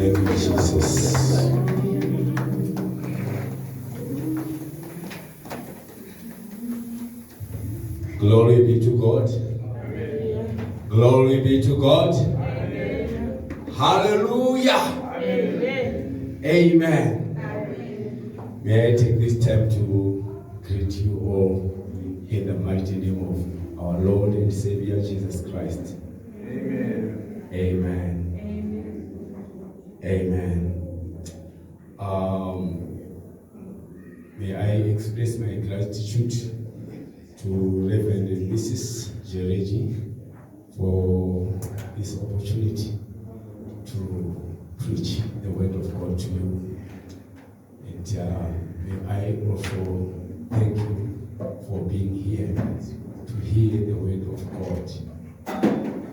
Thank you, Jesus. Glory be to God. Amen. Glory be to God. Amen. Hallelujah. Amen. Amen. Amen. May I take this time to greet you all in the mighty name of our Lord and Savior Jesus Christ. Amen. Amen. Amen. May I express my gratitude to Reverend and Mrs. Jereji for this opportunity to preach the word of God to you. And may I also thank you for being here to hear the word of God.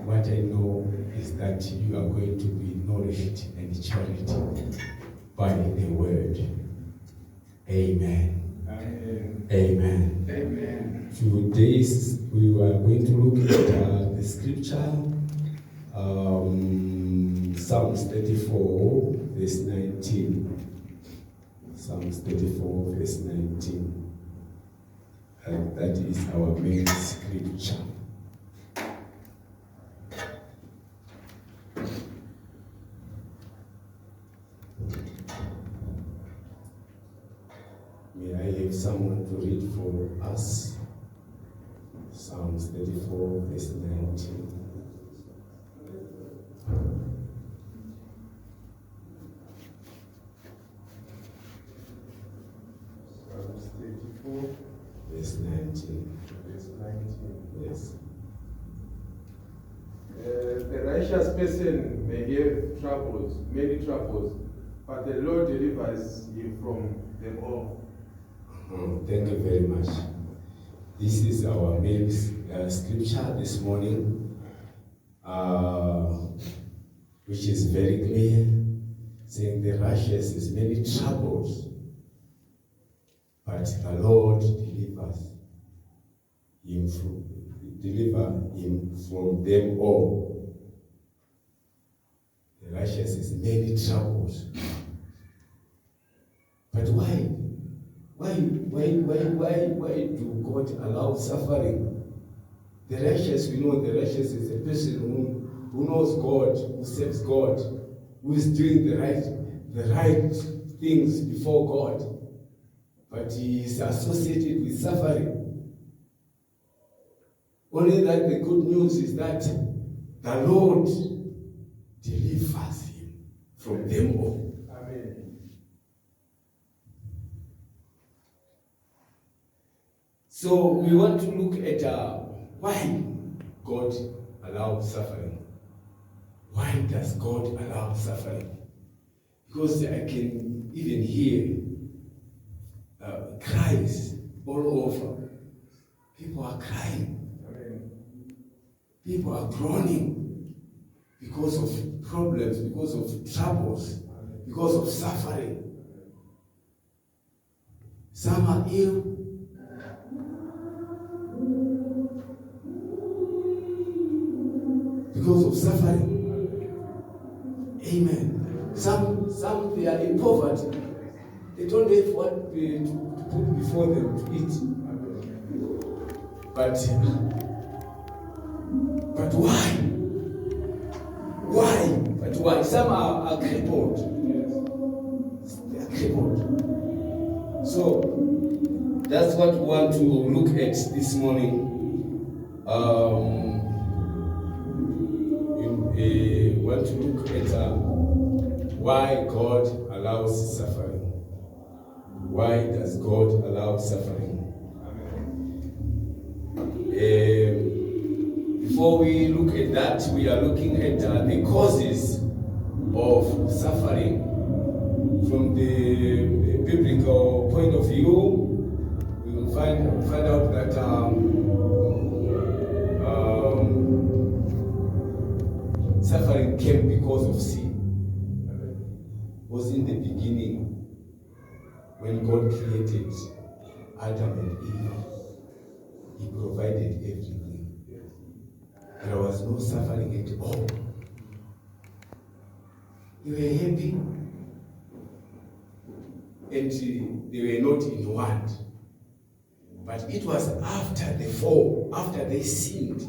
What I know is that you are going to be nourished and cherished by the word. Amen. Amen. Amen. Amen. Today we are going to look at the scripture, Psalms 34, verse 19. Psalms 34, verse 19. And that is our main scripture. May I have someone to read for us? Psalms 34, verse 19. Psalms 34, Verse 19. verse 19. Yes. The righteous person may have troubles, many troubles, but the Lord delivers him from them all. Thank you very much. This is our main scripture this morning, which is very clear, saying the righteous is many troubles, but the Lord delivers him from them all. The righteous is many troubles, but why? Why do God allow suffering? The righteous, we know the righteous is a person who knows God, who serves God, who is doing the right things before God. But he is associated with suffering. Only that the good news is that the Lord delivers him from them all. Amen. So we want to look at why God allows suffering. Why does God allow suffering? Because I can even hear cries all over. People are crying. Amen. People are groaning because of problems, because of troubles, because of suffering. Some are ill. Because of suffering. Amen. Some they are in poverty. They don't have what to put before them to eat. But why? Why? But why? Some are crippled. They are crippled. So that's what we want to look at this morning. We want to look at why God allows suffering. Why does God allow suffering? Before we look at that, we are looking at the causes of suffering from the biblical point of view. We will find out that suffering came because of sin. It was in the beginning when God created Adam and Eve. He provided everything. There was no suffering at all. they were happy, and they were not in want. But it was after the fall, after they sinned,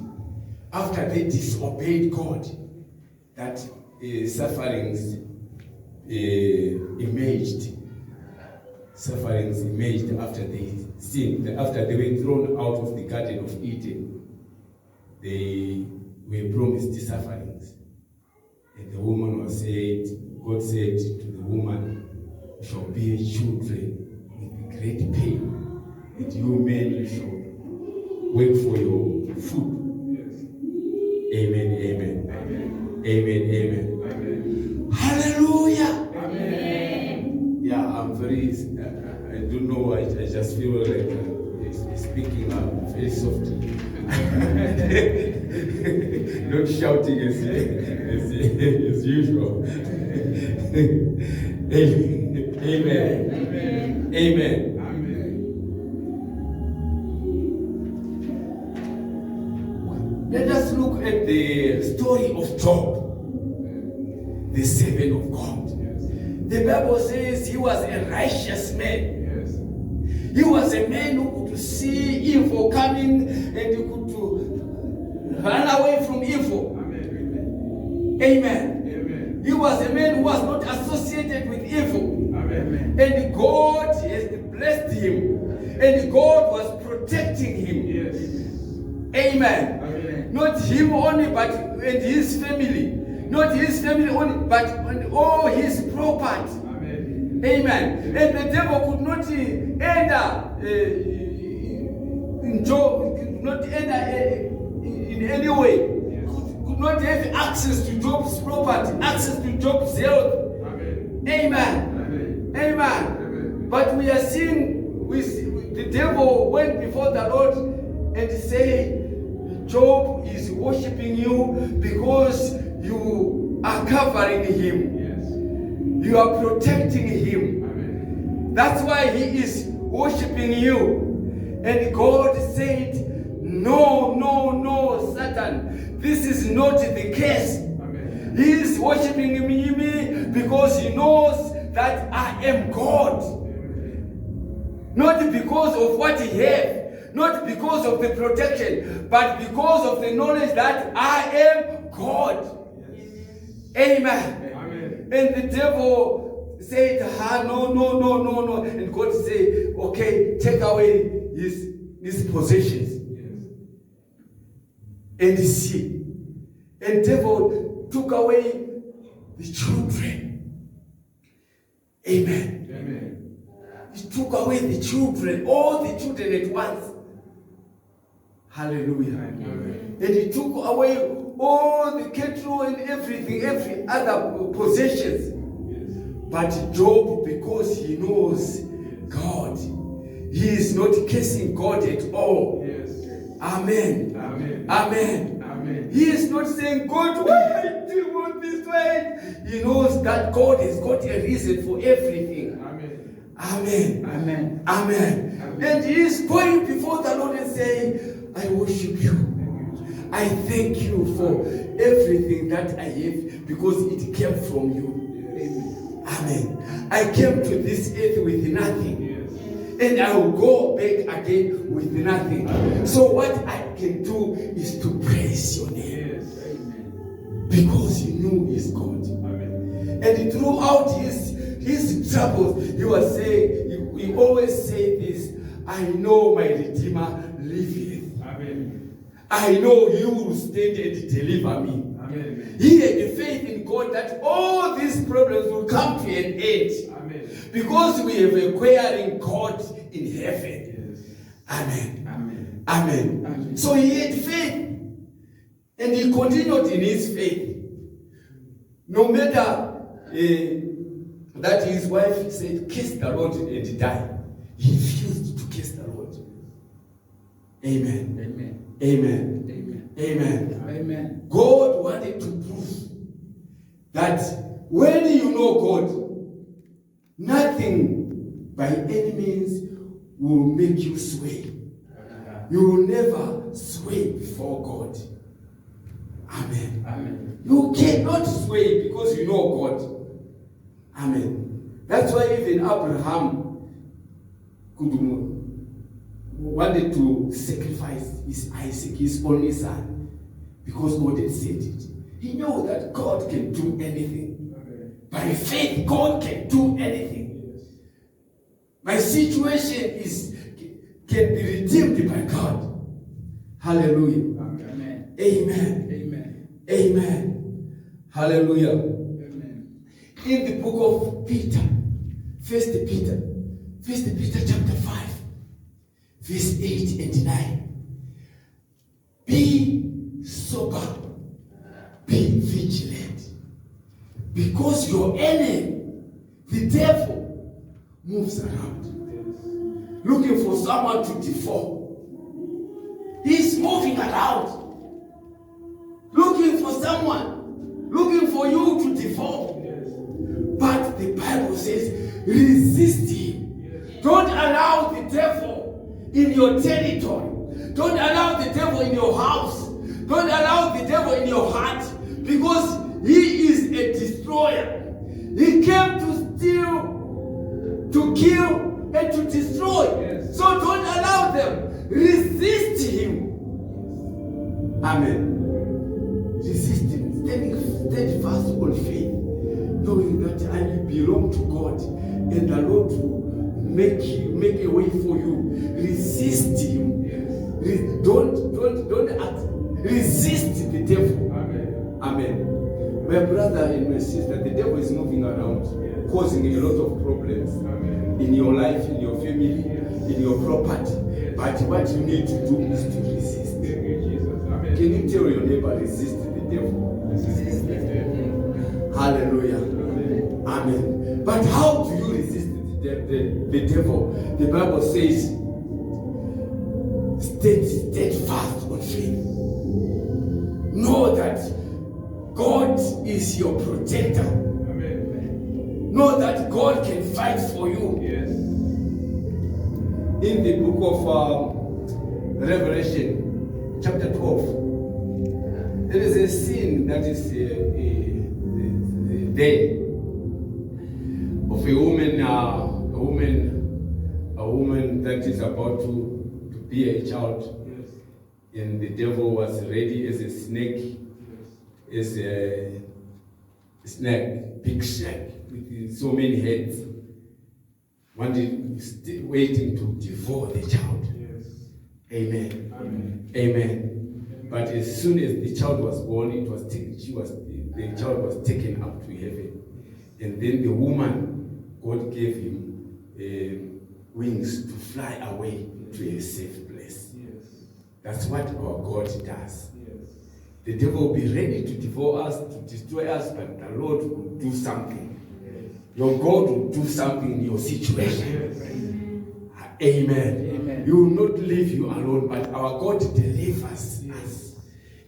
after they disobeyed God, that sufferings emerged. Sufferings emerged after they sinned, after they were thrown out of the Garden of Eden. They were promised sufferings. And the woman was said, God said to the woman, you shall bear children with great pain, and you men, you shall work for your food. Yes. Amen, amen. Amen. Amen, amen. Amen. Hallelujah. Amen. Yeah, I'm very, I don't know, I just feel like speaking very softly. Not shouting as usual. Amen. Amen. Amen. Amen. Let us look at the story of Job, the servant of God. The Bible says he was a righteous man. He was a man who could see evil coming and he could run away from evil. Amen. Amen. Amen. He was a man who was not associated with evil. Amen. And God has blessed him. And God was protecting him. Yes. Amen. Amen. Not him only, but and his family. Not his family only, but all his property. Amen. Amen. And the devil could not enter in Job, could not enter in any way. Yes. Could not have access to Job's property, access to Job's health. Amen. Amen. Amen. Amen. Amen. But we are seeing the devil went before the Lord and said, Job is worshiping you because you are covering him. Yes. You are protecting him. Amen. That's why he is worshiping you. And God said, no, Satan. This is not the case. Amen. He is worshiping me because he knows that I am God. Amen. Not because of what he has. Not because of the protection, but because of the knowledge that I am God. Yes. Amen. Amen. And the devil said, no. And God said, okay, take away his possessions. Yes. And see. And devil took away the children. Amen. Amen. He took away the children, all the children at once. Hallelujah. Amen. And he took away all the cattle and everything, every other possessions. Yes. But Job, because he knows God, he is not cursing God at all. Yes. Amen. Amen. Amen. Amen. He is not saying, God, why do you want this way? He knows that God has got a reason for everything. Amen. Amen. Amen. Amen. Amen. And he is going before the Lord and saying, I worship you. I thank you for everything that I have because it came from you. Yes. Amen. I came to this earth with nothing. Yes. And I will go back again with nothing. Amen. So what I can do is to praise your name. Yes. Because you knew he's God. Amen. And throughout his troubles, he was saying, he always say this, I know my Redeemer liveth. I know you will stand and deliver me. Amen. He had faith in God that all these problems will come to an end. Amen. Because we have acquiring God in heaven. Yes. Amen. Amen. Amen. Amen. So he had faith. And he continued in his faith. No matter that his wife said, kiss the Lord and die. He refused to kiss the Lord. Amen. Amen. Amen. Amen. Amen. Amen. God wanted to prove that when you know God, nothing by any means will make you sway. You will never sway before God. Amen. Amen. You cannot sway because you know God. Amen. That's why even Abraham wanted to sacrifice his Isaac, his only son, because God had said it. He knew that God can do anything. By faith, God can do anything. My situation can be redeemed by God. Hallelujah. Amen. Amen. Amen. Amen. Hallelujah. Amen. In the book of Peter, First Peter chapter 5, verse 8 and 9. Be sober, be vigilant, because your enemy, the devil, moves around, looking for someone to devour. He's moving around, looking for someone, looking for you to devour. But the Bible says, resist him. Don't allow the devil in your territory. Don't allow the devil in your house. Don't allow the devil in your heart, because he is a destroyer. He came to steal, to kill, and to destroy. So don't allow them. Resist him. Amen. Resist him. Stand fast on faith, knowing that I belong to God, and the Lord will make a way for you. Resist him. Don't act. Resist the devil. Amen. Amen. My brother and my sister, the devil is moving around, causing a lot of problems in your life, in your family, in your property. But what you need to do is to resist. Can you tell your neighbor, resist the devil? Resist the devil. Hallelujah. Amen. But how do you resist the devil? The Bible says, stand fast on faith. Know that God is your protector. Amen. Know that God can fight for you. Yes. In the book of Revelation, chapter 12, there is a scene that is there of a woman that is about to bear a child. Yes. And the devil was ready as a snake, as a snake, big snake with so many heads, waiting to devour the child. Yes. Amen. Amen. Amen. But as soon as the child was born, the child was taken up to heaven, and then the woman, God gave him wings to fly away to a safe place. Yes. That's what our God does. Yes. The devil will be ready to devour us, to destroy us, but the Lord will do something. Yes. Your God will do something in your situation. Yes. Amen. Amen. He will not leave you alone, but our God delivers us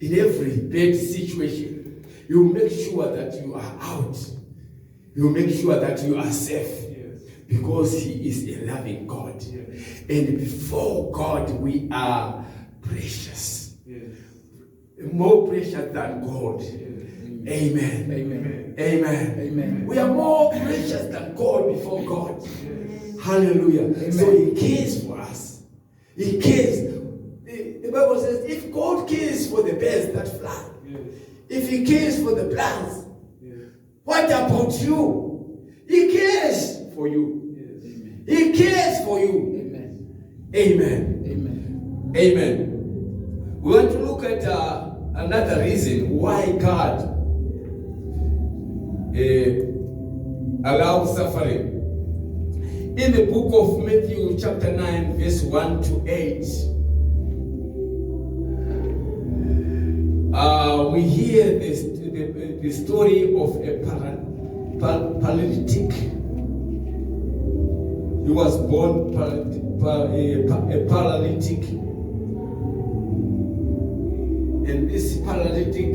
in every bad situation. He will make sure that you are out. He will make sure that you are safe. Because he is a loving God. Yes. And before God, we are precious. Yes. More precious than gold. Yes. Amen. Amen. Amen. Amen. We are more precious than gold before God. Yes. Hallelujah. Amen. So he cares for us. He cares. The Bible says, if God cares for the birds that fly, Yes. if he cares for the plants, Yes. what about you? He cares for you. Yes. He cares for you. Amen. Amen. Amen. Amen. We want to look at another reason why God allows suffering. In the book of Matthew chapter 9 verse 1 to 8, we hear the story of a paralytic. He was born a paralytic, and this paralytic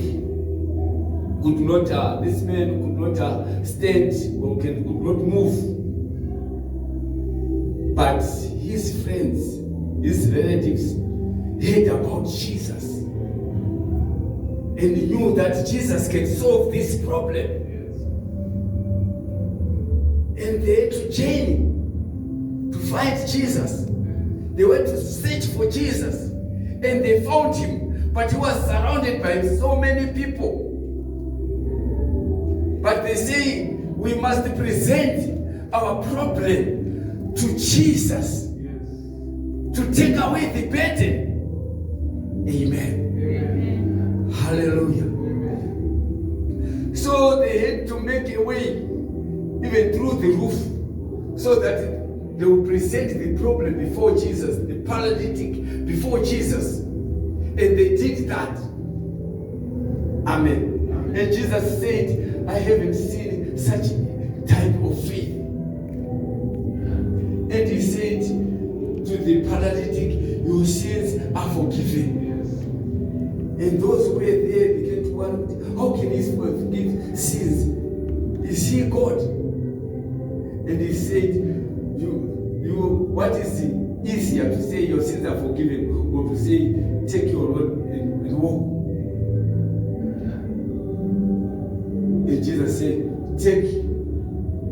could not. This man could not stand or could not move. But his friends, his relatives, heard about Jesus and knew that Jesus can solve this problem. and they had to journey to find Jesus. They went to search for Jesus, and they found him, but he was surrounded by so many people. But they say we must present our problem to Jesus to take away the burden. Amen. Amen. Hallelujah. Amen. So they had to make a way, even through the roof, so that they would present the problem before Jesus, the paralytic before Jesus. And they did that. Amen. Amen. And Jesus said, I haven't seen such type of faith. And he said to the paralytic, your sins are forgiven. And those who were there began to wonder, how can he forgive sins? Is he God? And he said, what is easier to say your sins are forgiven, or to say take your road and walk? And Jesus said, take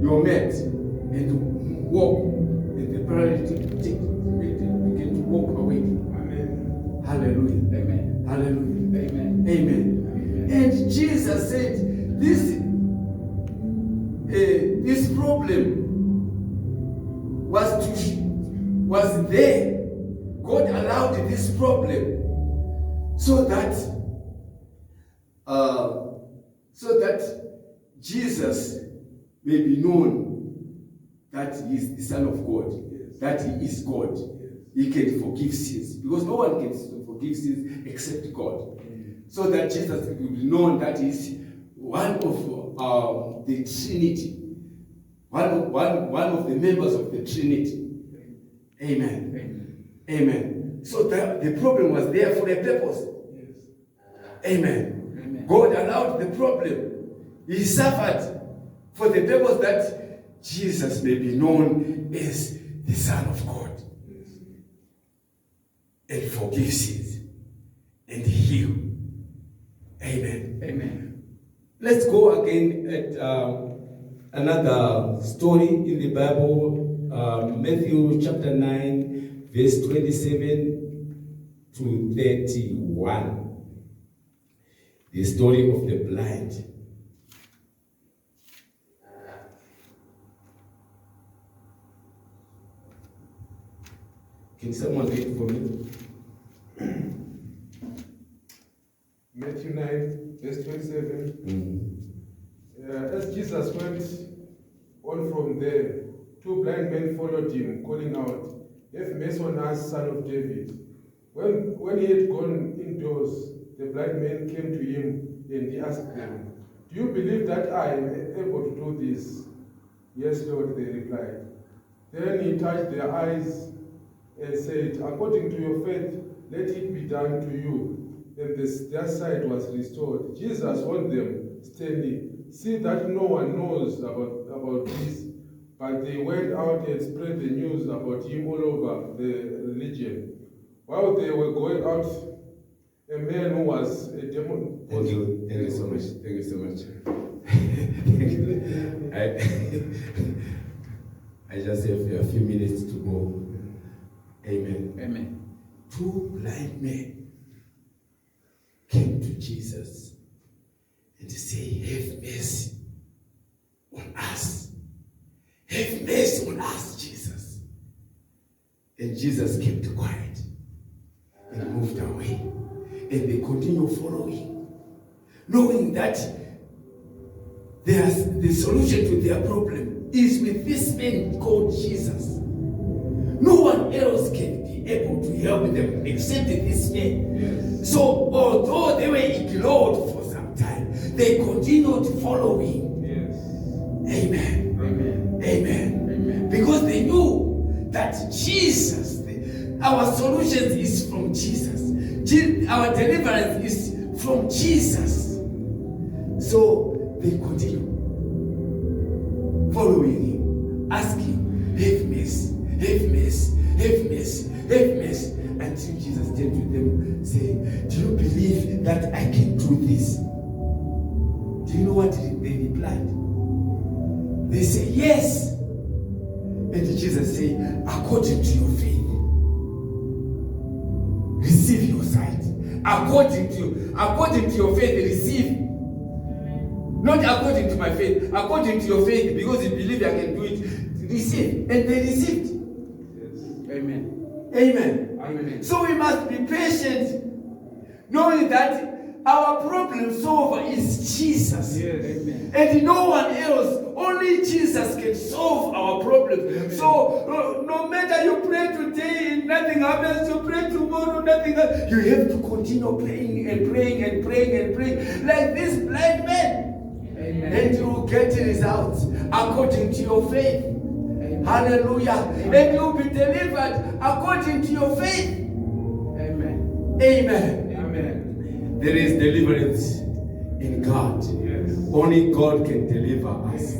your mat and walk. And the paralytic began to walk away. Amen. Hallelujah. Amen. Hallelujah. Amen. Amen. And Jesus said, this problem was there. God allowed this problem so that Jesus may be known that he is the Son of God, that he is God. He can forgive sins, because no one can forgive sins except God. So that Jesus will be known that he is one of the Trinity, one of the members of the Trinity. Amen. Amen. So the problem was there for a purpose. Amen. Amen. God allowed the problem. He suffered for the purpose that Jesus may be known as the Son of God. And forgive sins and heal. Amen. Amen. Let's go again at another story in the Bible, Matthew chapter 9, verse 27 to 31. The story of the blind. Can someone read for me? Matthew 9, verse 27. As Jesus went on from there, two blind men followed him, calling out, "Have mercy on us, Son of David." When he had gone indoors, the blind men came to him, and he asked them, "Do you believe that I am able to do this?" "Yes, Lord," they replied. Then he touched their eyes and said, "According to your faith, let it be done to you." And their sight was restored. Jesus warned them sternly, "See that no one knows about this." But they went out and spread the news about him all over the region. While they were going out, a man who was a demon. Thank you so much. Thank you so much. I just have a few minutes to go. Amen. Amen. Two blind men came to Jesus and say, "Have mercy on us. Have mercy on us, Jesus." And Jesus kept quiet and moved away. And they continue following, knowing that the solution to their problem is with this man called Jesus. No one else can be able to help them except this man. Yes. So although they were ignored for some time, they continued following. Yes. Amen. Amen. Amen. Amen. Because they knew that Jesus, our solution is from Jesus. Our deliverance is from Jesus. So they continue following him, asking, "Have mercy, have mercy, have mercy, have mercy." Until Jesus turned to them, saying, "Do you believe that I can do this?" Do you know what they replied? They say, "Yes, And Jesus said, according to your faith, receive your sight. According to your faith, receive. Not according to my faith, according to your faith, because you believe I can do it. Receive. And they received. Yes. Amen. Amen. Amen. So we must be patient, knowing that our problem solver is Jesus. Yes. Amen. And no one else, only Jesus can solve our problems. Amen. So no matter you pray today and nothing happens, you pray tomorrow, nothing happens. You have to continue praying and praying and praying and praying like this blind man. Amen. And you will get results according to your faith. Amen. Hallelujah. Amen. And you will be delivered according to your faith. Amen. Amen. Amen. There is deliverance in God. Yes. Only God can deliver us.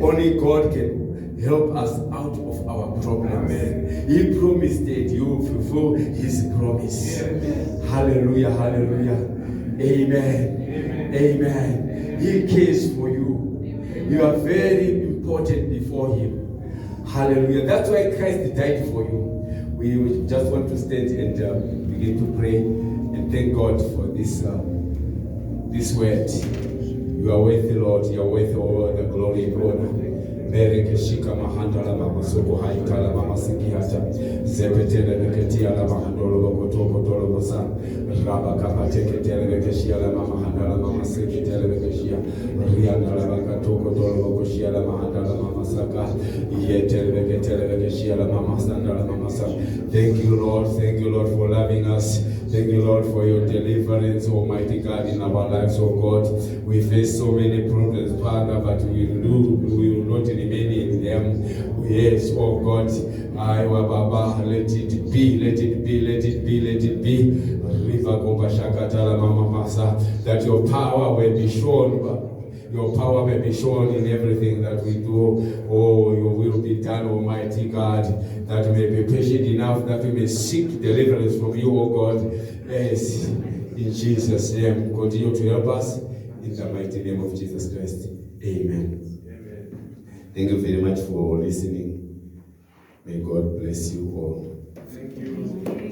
Only God can help us out of our problems. Amen. He promised that He will fulfill His promise. Amen. Hallelujah, hallelujah. Amen. Amen. Amen. He cares for you. You are very important before Him. Hallelujah. That's why Christ died for you. We just want to stand and begin to pray and thank God for this word. You are worthy, Lord. You are worthy all the glory and honor. Bereke shika mahanda la mama soko haita la mama siki hata zepetele beketia la mahandolo bokotoko tolo bosa raba kama teketele bekeshia la mama handa la mama siki tele bekeshia rianda la bakatoko tolo bokoshia la mahanda la mama saka yetele beketele bekeshia la mama sanda la mama saka. Thank you, Lord. Thank you, Lord, for loving us. Thank you, Lord, for your deliverance, Almighty God, in our lives, oh God. We face so many problems, Father, but we will not remain in them. Yes, oh God, Baba, let it be, let it be, let it be, let it be. River Shakatala Mama Masa, that your power will be shown. Your power may be shown in everything that we do. Oh, your will be done, Almighty God. That we may be patient enough that we may seek deliverance from you, oh God. Yes, in Jesus' name. Continue to help us in the mighty name of Jesus Christ. Amen. Amen. Thank you very much for listening. May God bless you all. Thank you.